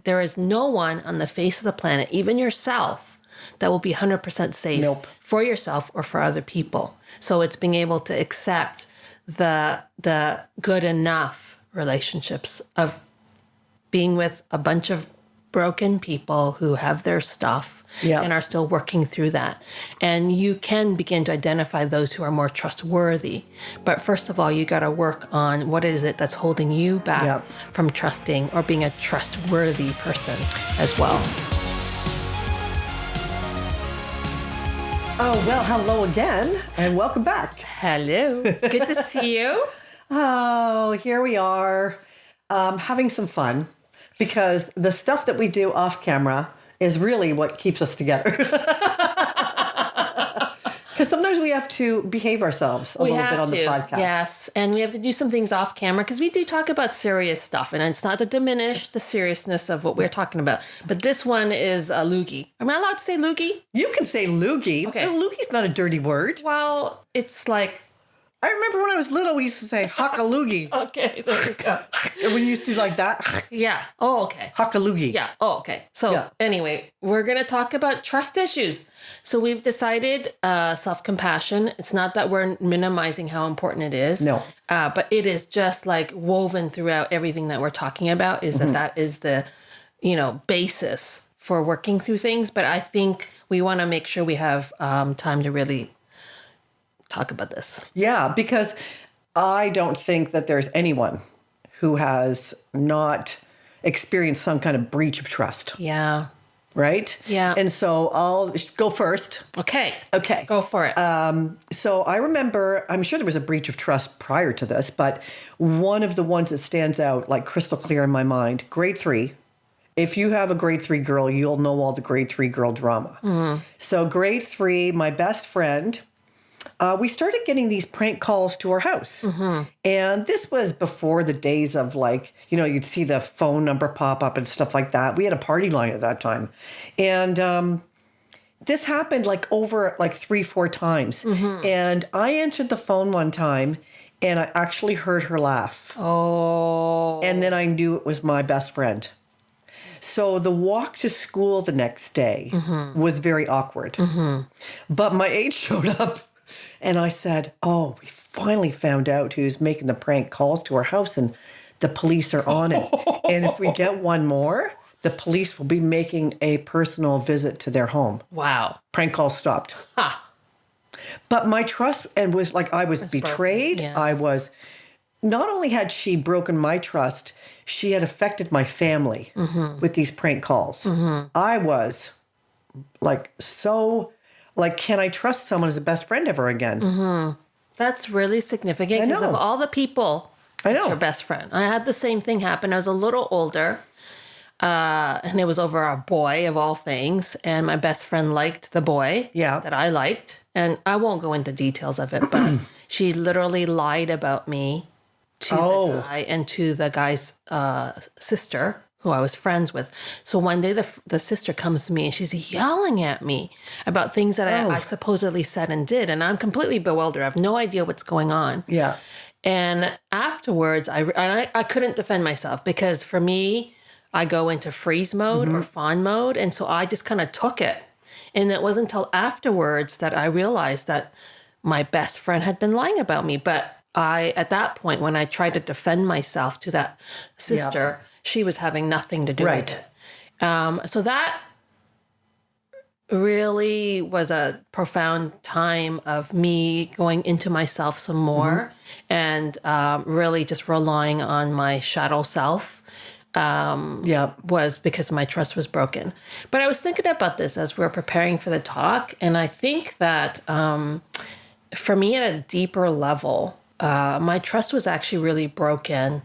There is no one on the face of the planet, even yourself, that will be 100% safe for yourself or for other people. So it's being able to accept the good enough relationships of being with a bunch of broken people who have their stuff and are still working through that. And you can begin to identify those who are more trustworthy. But first of all, you got to work on what is it that's holding you back from trusting or being a trustworthy person as well. Oh, well, hello again and welcome back. Hello. Good to see you. Oh, here we are having some fun because the stuff that we do off camera is really what keeps us together. Because sometimes we have to behave ourselves a little bit on the podcast. Yes, and we have to do some things off camera because we do talk about serious stuff. And it's not to diminish the seriousness of what we're talking about. But this one is a loogie. Am I allowed to say loogie? You can say loogie. Okay. No, loogie's not a dirty word. Well, it's like... I remember when I was little, we used to say hockaloogie. Okay, there we go. And when you used to do like that. Yeah. Oh, okay. Hockaloogie. Yeah. Oh, okay. So anyway, we're going to talk about trust issues. So we've decided self-compassion. It's not that we're minimizing how important it is. No. But it is just like woven throughout everything that we're talking about is that is the, basis for working through things. But I think we want to make sure we have time to really talk about this. Yeah, because I don't think that there's anyone who has not experienced some kind of breach of trust. Yeah. Right? Yeah. And so I'll go first. Okay. Go for it. So I remember, I'm sure there was a breach of trust prior to this, but one of the ones that stands out like crystal clear in my mind, grade 3. If you have a grade 3 girl, you'll know all the grade 3 girl drama. Mm-hmm. So grade 3, my best friend, we started getting these prank calls to our house. Mm-hmm. And this was before the days of you'd see the phone number pop up and stuff like that. We had a party line at that time. And this happened over 3-4 times. Mm-hmm. And I answered the phone one time and I actually heard her laugh. Oh. And then I knew it was my best friend. So the walk to school the next day was very awkward. Mm-hmm. But my aide showed up. And I said, oh, we finally found out who's making the prank calls to our house and the police are on it. And if we get one more, the police will be making a personal visit to their home. Wow. Prank call stopped. Ha. But my trust and was I was betrayed. Yeah. I was, not only had she broken my trust, she had affected my family with these prank calls. Mm-hmm. I was can I trust someone as a best friend ever again? Mm-hmm. That's really significant because of all the people, it's your best friend. I had the same thing happen. I was a little older, and it was over a boy of all things. And my best friend liked the boy that I liked. And I won't go into details of it, but she literally lied about me to the guy and to the guy's sister, who I was friends with. So one day the sister comes to me and she's yelling at me about things that I supposedly said and did. And I'm completely bewildered. I have no idea what's going on. Yeah. And afterwards, I couldn't defend myself because for me, I go into freeze mode or fawn mode. And so I just kind of took it. And it wasn't until afterwards that I realized that my best friend had been lying about me. But at that point, when I tried to defend myself to that sister, she was having nothing to do with it. So that really was a profound time of me going into myself some more and really just relying on my shadow self was because my trust was broken. But I was thinking about this as we were preparing for the talk, and I think that for me at a deeper level, my trust was actually really broken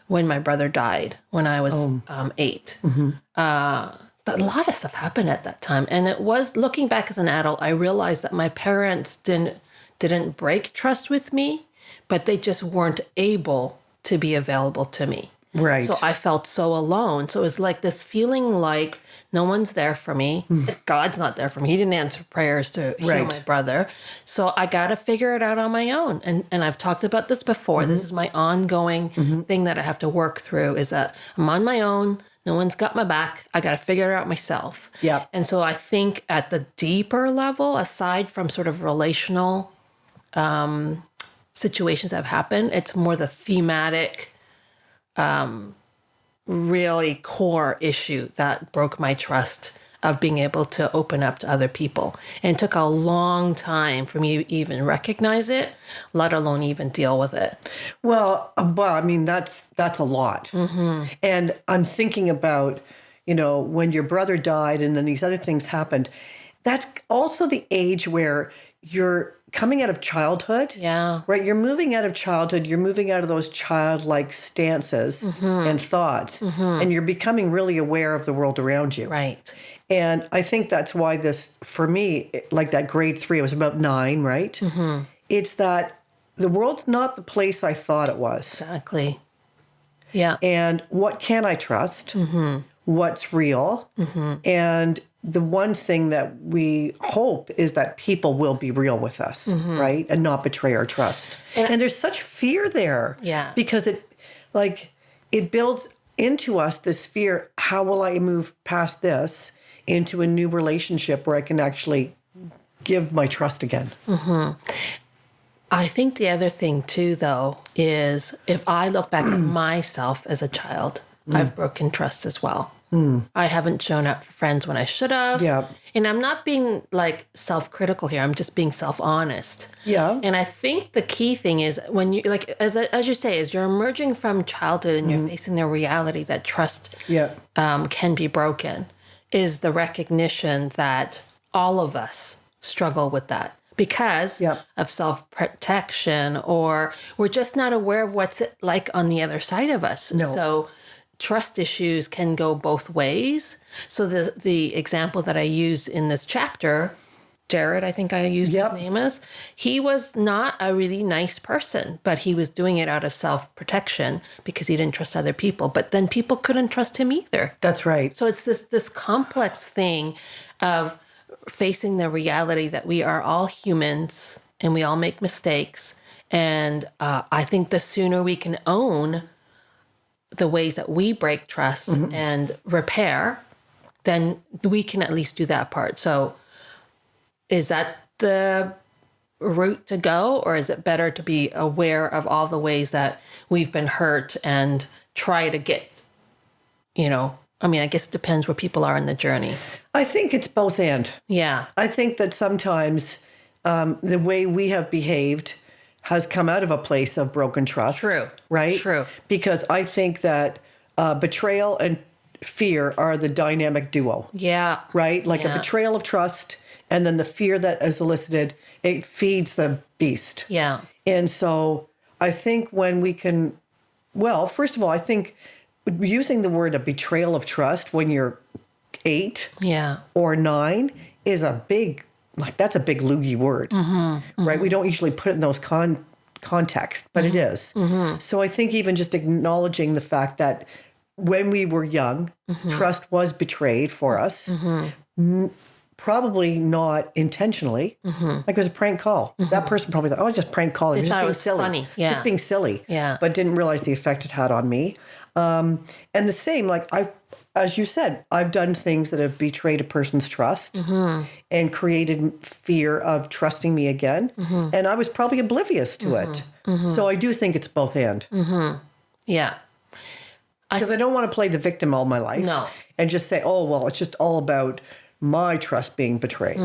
when my brother died when I was 8. Mm-hmm. A lot of stuff happened at that time. And it was, looking back as an adult, I realized that my parents didn't break trust with me, but they just weren't able to be available to me. Right. So I felt so alone. So it was like this feeling like no one's there for me. God's not there for me. He didn't answer prayers to heal my brother. So I got to figure it out on my own. And I've talked about this before. This is my ongoing thing that I have to work through is that I'm on my own. No one's got my back. I got to figure it out myself. Yeah. And so I think at the deeper level, aside from sort of relational situations that have happened, it's more the thematic, really core issue that broke my trust of being able to open up to other people. And it took a long time for me to even recognize it, let alone even deal with it. Well, I mean, that's a lot. And I'm thinking about, when your brother died and then these other things happened, that's also the age where you're coming out of childhood. Yeah. Right? You're moving out of childhood. You're moving out of those childlike stances and thoughts. And you're becoming really aware of the world around you. Right. And I think that's why this, for me, like that grade 3, it was about 9, right? It's that the world's not the place I thought it was. Exactly. Yeah. And what can I trust? What's real? And the one thing that we hope is that people will be real with us, right? And not betray our trust. And there's such fear there. Yeah. Because it builds into us this fear, how will I move past this into a new relationship where I can actually give my trust again? I think the other thing too, though, is if I look back at myself as a child, I've broken trust as well. I haven't shown up for friends when I should have. Yeah. And I'm not being self-critical here. I'm just being self-honest. Yeah. And I think the key thing is when you as you say, as you're emerging from childhood and you're facing the reality that trust can be broken, is the recognition that all of us struggle with that because of self-protection, or we're just not aware of what's it like on the other side of us. No. So trust issues can go both ways. So the example that I used in this chapter, Jared, I think I used his name as, he was not a really nice person, but he was doing it out of self-protection because he didn't trust other people. But then people couldn't trust him either. That's right. So it's this complex thing of facing the reality that we are all humans and we all make mistakes. And I think the sooner we can own the ways that we break trust and repair, then we can at least do that part. So is that the route to go, or is it better to be aware of all the ways that we've been hurt and try to get, I guess it depends where people are in the journey. I think it's both and. Yeah. I think that sometimes the way we have behaved has come out of a place of broken trust. True. Right? True. Because I think that betrayal and fear are the dynamic duo. Yeah. Right? Like a betrayal of trust, and then the fear that is elicited, it feeds the beast. Yeah. And so I think when we can, first of all, I think using the word a betrayal of trust when you're 8 or 9 is a big, that's a big loogie word, right? We don't usually put it in those context, but it is. So I think even just acknowledging the fact that when we were young, trust was betrayed for us, probably not intentionally. Like it was a prank call. That person probably thought, just prank calling. They Just thought it being was silly. funny. Just being silly. Yeah. But didn't realize the effect it had on me. And the same, as you said, I've done things that have betrayed a person's trust and created fear of trusting me again. And I was probably oblivious to it. So I do think it's both and. Yeah. Because I don't want to play the victim all my life. No. And just say, it's just all about my trust being betrayed.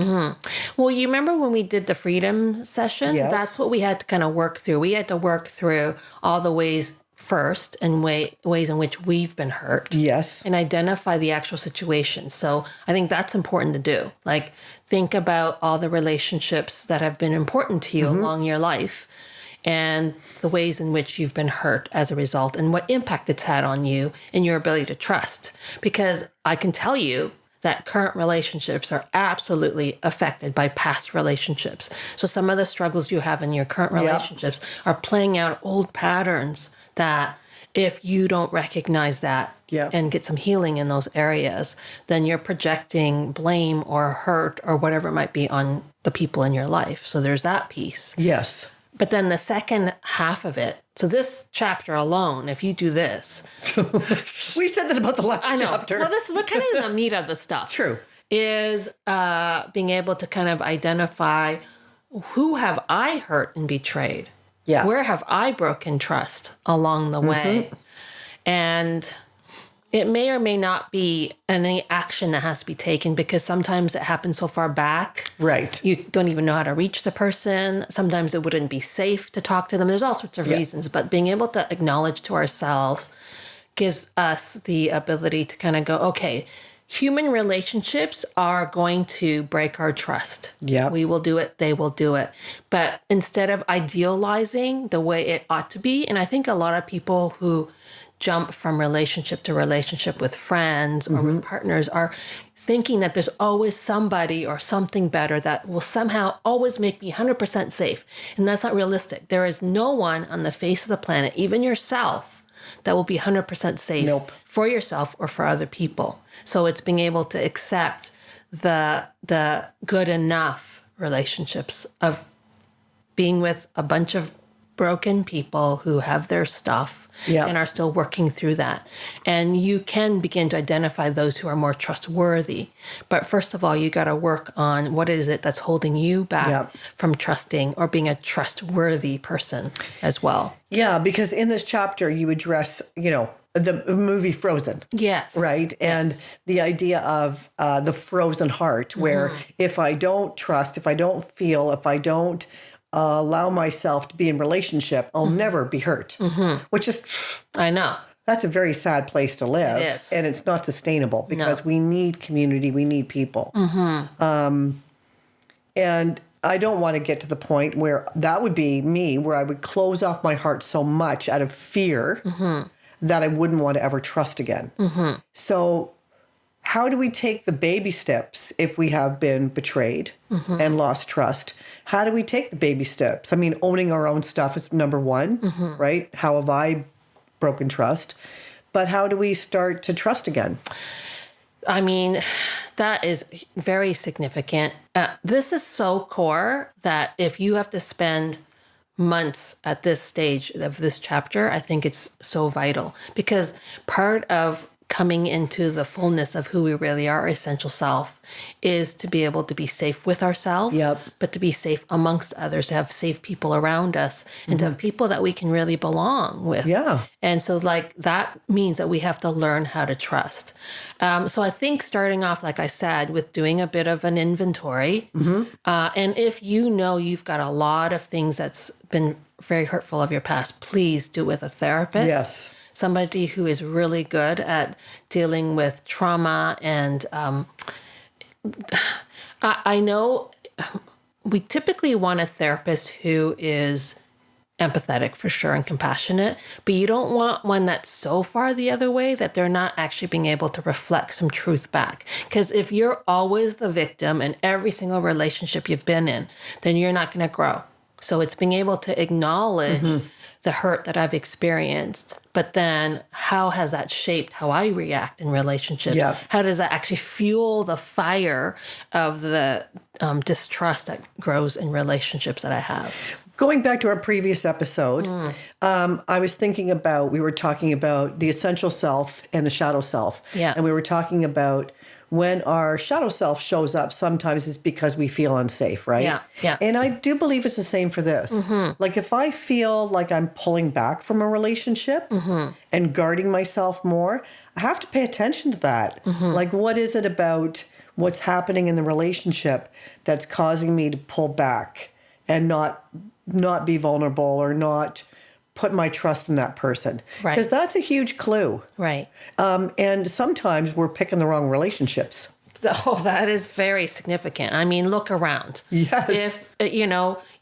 Well, you remember when we did the freedom session? Yes. That's what we had to kind of work through. We had to work through all the ways first and ways in which we've been hurt. Yes. And identify the actual situation. So I think that's important to do. Think about all the relationships that have been important to you along your life and the ways in which you've been hurt as a result and what impact it's had on you and your ability to trust. Because I can tell you that current relationships are absolutely affected by past relationships. So some of the struggles you have in your current relationships are playing out old patterns that if you don't recognize that and get some healing in those areas, then you're projecting blame or hurt or whatever it might be on the people in your life. So there's that piece. Yes. But then the second half of it, so this chapter alone, if you do this. We said that about the last chapter. Well, this is what kind of the meat of the stuff. True. Is being able to kind of identify, who have I hurt and betrayed? Yeah. Where have I broken trust along the way? And it may or may not be any action that has to be taken, because sometimes it happens so far back. Right. You don't even know how to reach the person. Sometimes it wouldn't be safe to talk to them. There's all sorts of reasons, but being able to acknowledge to ourselves gives us the ability to kind of go, okay, human relationships are going to break our trust. Yeah. We will do it. They will do it. But instead of idealizing the way it ought to be, and I think a lot of people who jump from relationship to relationship with friends or with partners are thinking that there's always somebody or something better that will somehow always make me 100% safe. And that's not realistic. There is no one on the face of the planet, even yourself, that will be 100% safe for yourself or for other people. So it's being able to accept the good enough relationships of being with a bunch of broken people who have their stuff and are still working through that. And you can begin to identify those who are more trustworthy. But first of all, you got to work on what is it that's holding you back from trusting or being a trustworthy person as well. Yeah, because in this chapter, you address, the movie Frozen. Yes. Right? And the idea of the frozen heart, where if I don't trust, if I don't feel, if I don't allow myself to be in relationship, I'll never be hurt. Which is, I know. That's a very sad place to live. It is. And it's not sustainable, because we need community, we need people. And I don't want to get to the point where that would be me, where I would close off my heart so much out of fear that I wouldn't want to ever trust again. So how do we take the baby steps if we have been betrayed and lost trust? How do we take the baby steps? I mean, owning our own stuff is number one, right? How have I broken trust? But how do we start to trust again? I mean, that is very significant. This is so core that if you have to spend months at this stage of this chapter, I think it's so vital, because part of coming into the fullness of who we really are, our essential self, is to be able to be safe with ourselves, but to be safe amongst others, to have safe people around us, and to have people that we can really belong with. And so that means that we have to learn how to trust. So I think starting off, like I said, with doing a bit of an inventory, and if you know you've got a lot of things that's been very hurtful of your past, please do it with a therapist. Somebody who is really good at dealing with trauma. And I know we typically want a therapist who is empathetic for sure and compassionate, but you don't want one that's so far the other way that they're not actually being able to reflect some truth back. Because if you're always the victim in every single relationship you've been in, then you're not going to grow. So it's being able to acknowledge the hurt that I've experienced, but then how has that shaped how I react in relationships? How does that actually fuel the fire of the distrust that grows in relationships that I have? Going back to our previous episode, I was thinking about, we were talking about the essential self and the shadow self. And we were talking about when our shadow self shows up, sometimes it's because we feel unsafe, right? And I do believe it's the same for this. Like if I feel like I'm pulling back from a relationship and guarding myself more, I have to pay attention to that. Like what is it about what's happening in the relationship that's causing me to pull back and not be vulnerable or not put my trust in that person? Because that's a huge clue. And sometimes we're picking the wrong relationships. Oh, that is very significant. I mean, look around. If,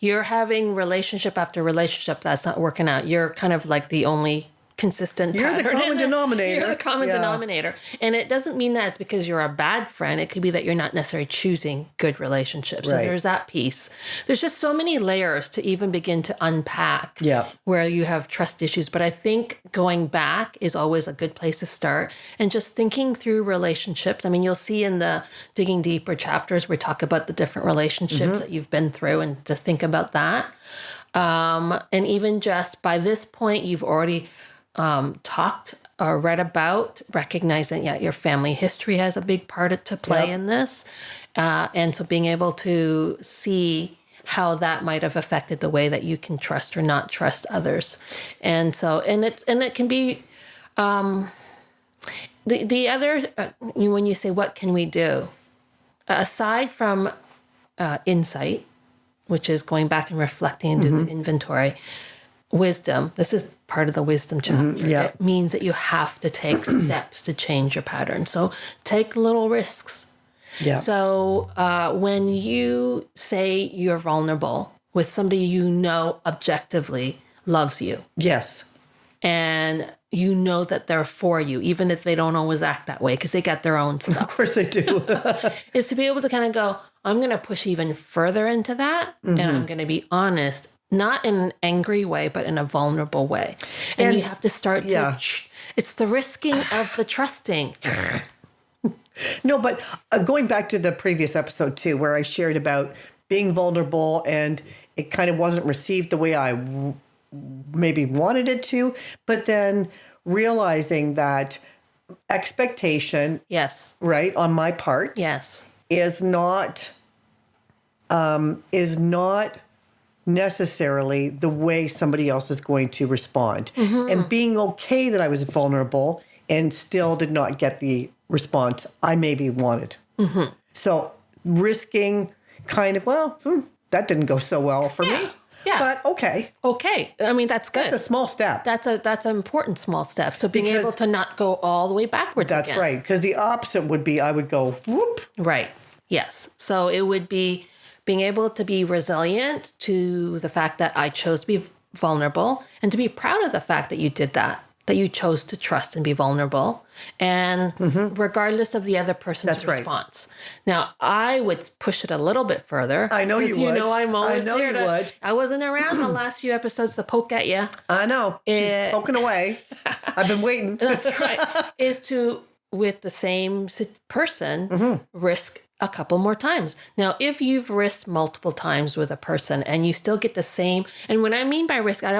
you're having relationship after relationship that's not working out, you're kind of like the only consistent You're the common denominator. You're the common denominator. And it doesn't mean that it's because you're a bad friend. It could be that you're not necessarily choosing good relationships. So there's that piece. There's just so many layers to even begin to unpack where you have trust issues. But I think going back is always a good place to start. And just thinking through relationships. I mean, you'll see in the Digging Deeper chapters, we talk about the different relationships that you've been through and to think about that. And even just by this point, you've already talked or read about, recognizing your family history has a big part to play in this. And so being able to see how that might have affected the way that you can trust or not trust others. And so, and it can be, the other, when you say, what can we do? Aside from insight, which is going back and reflecting and do the inventory, wisdom, this is part of the wisdom chapter. It means that you have to take steps to change your pattern. So take little risks. Yeah. So when you say you're vulnerable with somebody you know objectively loves you. Yes. And you know that they're for you, even if they don't always act that way because they got their own stuff. Of course they do. Is to be able to kind of go, I'm going to push even further into that. And I'm going to be honest, not in an angry way, but in a vulnerable way. And you have to start to, it's the risking of the trusting. No, but going back to the previous episode too, where I shared about being vulnerable and it kind of wasn't received the way I maybe wanted it to, but then realizing that expectation, right, on my part, is not necessarily the way somebody else is going to respond, and being okay that I was vulnerable and still did not get the response I maybe wanted. So risking kind of, that didn't go so well for me. Yeah. But okay. Okay. I mean, that's good. That's a small step. That's an important small step. So being able to not go all the way backwards That's again. right. Because the opposite would be I would go whoop. Right. Yes. So it would be being able to be resilient to the fact that I chose to be vulnerable and to be proud of the fact that you did that you chose to trust and be vulnerable, and regardless of the other person's response. Now, I would push it a little bit further. I know you would. You know I'm always I know there you would. I wasn't around the last few episodes to poke at you. I know. She's poking away. I've been waiting. That's right. Is to, with the same person, risk a couple more times. Now, if you've risked multiple times with a person and you still get the same, and when I mean by risk, I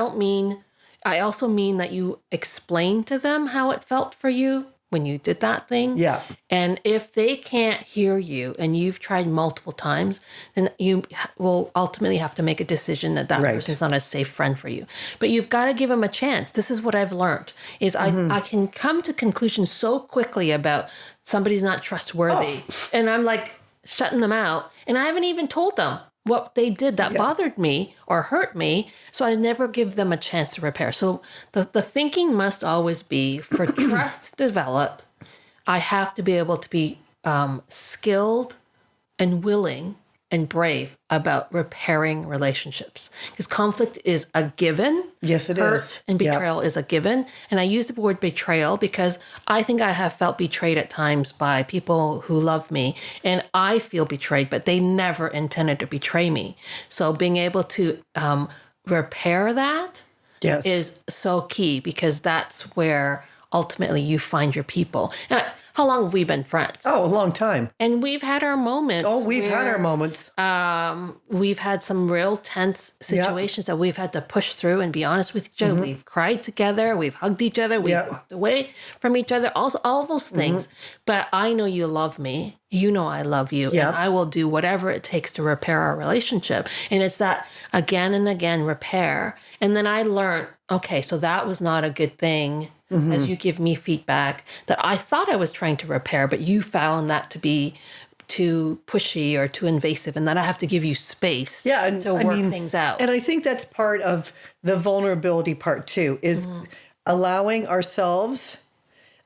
also mean that you explain to them how it felt for you when you did that thing. Yeah. And if they can't hear you and you've tried multiple times, then you will ultimately have to make a decision that person's not a safe friend for you. But you've got to give them a chance. This is what I've learned, is I can come to conclusions so quickly about somebody's not trustworthy. And I'm like shutting them out. And I haven't even told them what they did that bothered me or hurt me, so I never give them a chance to repair. So the thinking must always be, for trust to develop, I have to be able to be skilled and willing and brave about repairing relationships. Because conflict is a given. Yes, it is. Hurt and betrayal is a given. And I use the word betrayal because I think I have felt betrayed at times by people who love me. And I feel betrayed, but they never intended to betray me. So being able to repair that is so key, because that's where ultimately you find your people. Now, how long have we been friends? Oh, a long time. And we've had our moments. Oh, we've had our moments. We've had some real tense situations that we've had to push through and be honest with each other. We've cried together. We've hugged each other. We've walked away from each other. All those things. But I know you love me. You know I love you. And I will do whatever it takes to repair our relationship. And it's that again and again repair. And then I learned, okay, so that was not a good thing. As you give me feedback that I thought I was trying to repair, but you found that to be too pushy or too invasive, and that I have to give you space to work things out. And I think that's part of the vulnerability part too, is allowing ourselves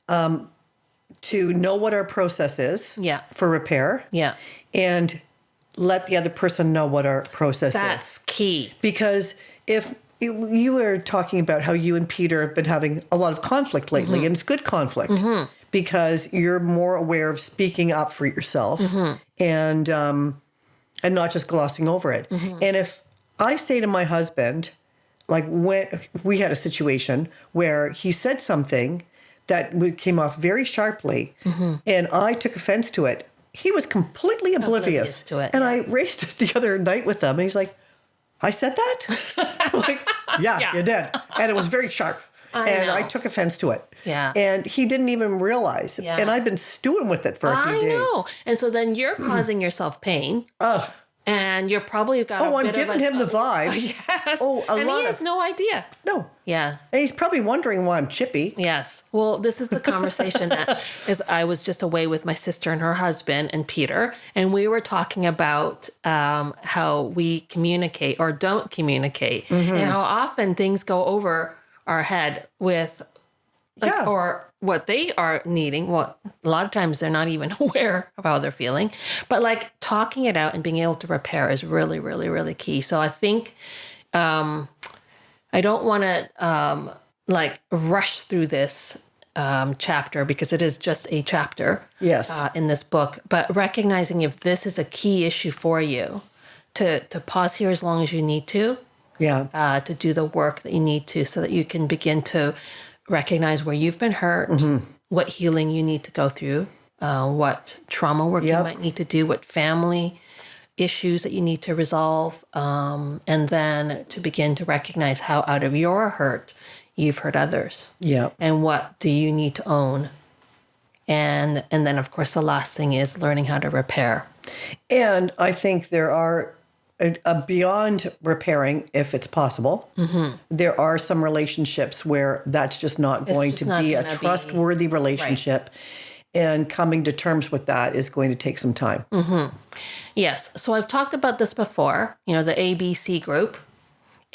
to know what our process is for repair. Yeah. And let the other person know what our process is. That's key. Because if you were talking about how you and Peter have been having a lot of conflict lately, and it's good conflict because you're more aware of speaking up for yourself and not just glossing over it. And if I say to my husband, like when we had a situation where he said something that came off very sharply, and I took offense to it, he was completely oblivious to it. And I raised it the other night with him, and he's like, I said that? Like, yeah, you did. And it was very sharp. I took offense to it. Yeah. And he didn't even realize. Yeah. And I've been stewing with it for a few days. I know. And so then you're causing yourself pain. Ugh. And you're probably got a I'm bit giving of him the vibe. Yes. And he has no idea. No. Yeah. And he's probably wondering why I'm chippy. Yes. Well, this is the conversation that is. I was just away with my sister and her husband and Peter, and we were talking about how we communicate or don't communicate, and how often things go over our head with, or what they are needing. Well, a lot of times they're not even aware of how they're feeling, but like talking it out and being able to repair is really, really, really key. So I think. I don't want to like rush through this chapter because it is just a chapter in this book, but recognizing if this is a key issue for you, to pause here as long as you need to, to do the work that you need to so that you can begin to recognize where you've been hurt, what healing you need to go through, what trauma work you might need to do, what family issues that you need to resolve, and then to begin to recognize how out of your hurt you've hurt others. Yeah. And what do you need to own? And then, of course, the last thing is learning how to repair. And I think there are, beyond repairing, if it's possible, there are some relationships where that's just not going to be a trustworthy relationship. Right. And coming to terms with that is going to take some time. Yes. So I've talked about this before, the ABC group.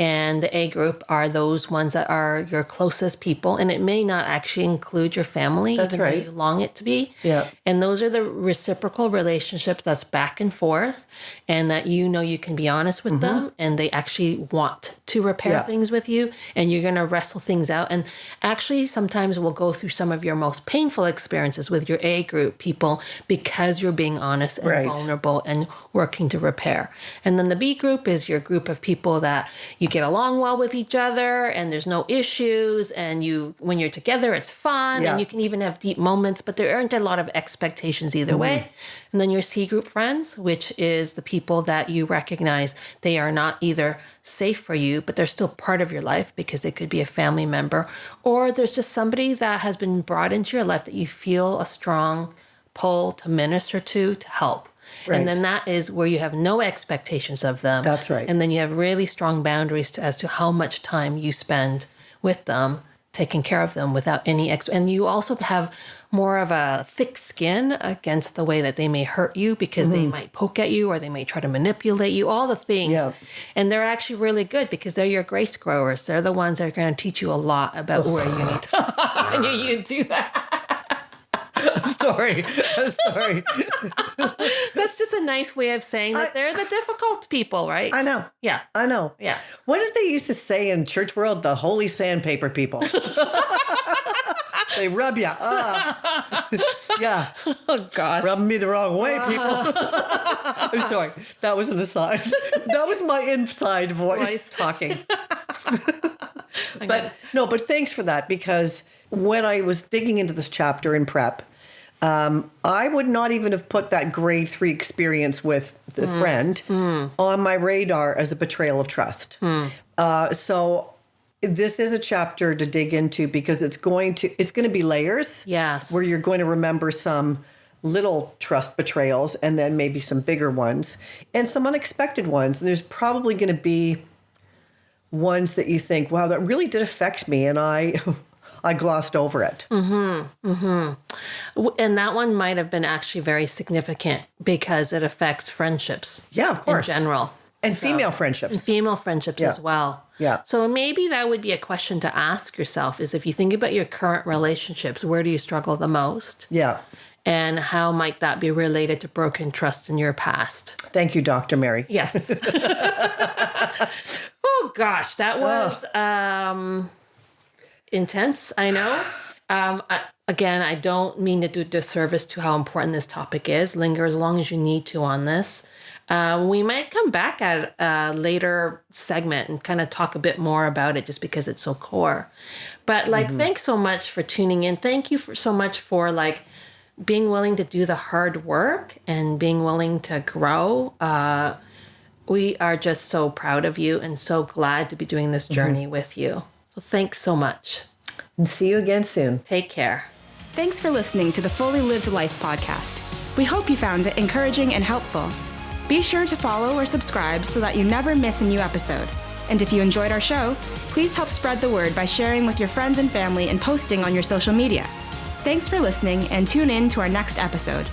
And the A group are those ones that are your closest people. And it may not actually include your family, even though you long it to be. Yeah. And those are the reciprocal relationships that's back and forth. And that you can be honest with them. And they actually want to repair things with you. And you're going to wrestle things out. And actually, sometimes we'll go through some of your most painful experiences with your A group people because you're being honest and vulnerable and working to repair. And then the B group is your group of people that you get along well with each other and there's no issues, and when you're together it's fun and you can even have deep moments, but there aren't a lot of expectations either way. And then your C group friends, which is the people that you recognize they are not either safe for you, but they're still part of your life because they could be a family member, or there's just somebody that has been brought into your life that you feel a strong pull to minister to help. Right. And then that is where you have no expectations of them. That's right. And then you have really strong boundaries as to how much time you spend with them, taking care of them without any and you also have more of a thick skin against the way that they may hurt you because they might poke at you or they may try to manipulate you, all the things. Yeah. And they're actually really good because they're your grace growers. They're the ones that are going to teach you a lot about where you need to and you do that. I'm sorry. That's just a nice way of saying that they're the difficult people, right? I know. Yeah. I know. Yeah. What did they used to say in church world? The holy sandpaper people. They rub you. Yeah. Oh, gosh. Rubbing me the wrong way, people. I'm sorry. That was an aside. That was my inside voice talking. But thanks for that, because when I was digging into this chapter in prep, I would not even have put that grade 3 experience with the friend on my radar as a betrayal of trust. So this is a chapter to dig into because it's going to be layers. Yes. Where you're going to remember some little trust betrayals and then maybe some bigger ones and some unexpected ones. And there's probably going to be ones that you think, wow, that really did affect me. And I glossed over it. And that one might have been actually very significant because it affects friendships. Yeah, of course. In general. And female friendships. And female friendships as well. Yeah. So maybe that would be a question to ask yourself is if you think about your current relationships, where do you struggle the most? Yeah. And how might that be related to broken trust in your past? Thank you, Dr. Mary. Yes. Oh, gosh. That was... intense, I know. I don't mean to do disservice to how important this topic is. Linger as long as you need to on this. We might come back at a later segment and kind of talk a bit more about it just because it's so core. But thanks so much for tuning in. Thank you so much for being willing to do the hard work and being willing to grow we are just so proud of you and so glad to be doing this journey with you. So thanks so much. And see you again soon. Take care. Thanks for listening to the Fully Lived Life podcast. We hope you found it encouraging and helpful. Be sure to follow or subscribe so that you never miss a new episode. And if you enjoyed our show, please help spread the word by sharing with your friends and family and posting on your social media. Thanks for listening, and tune in to our next episode.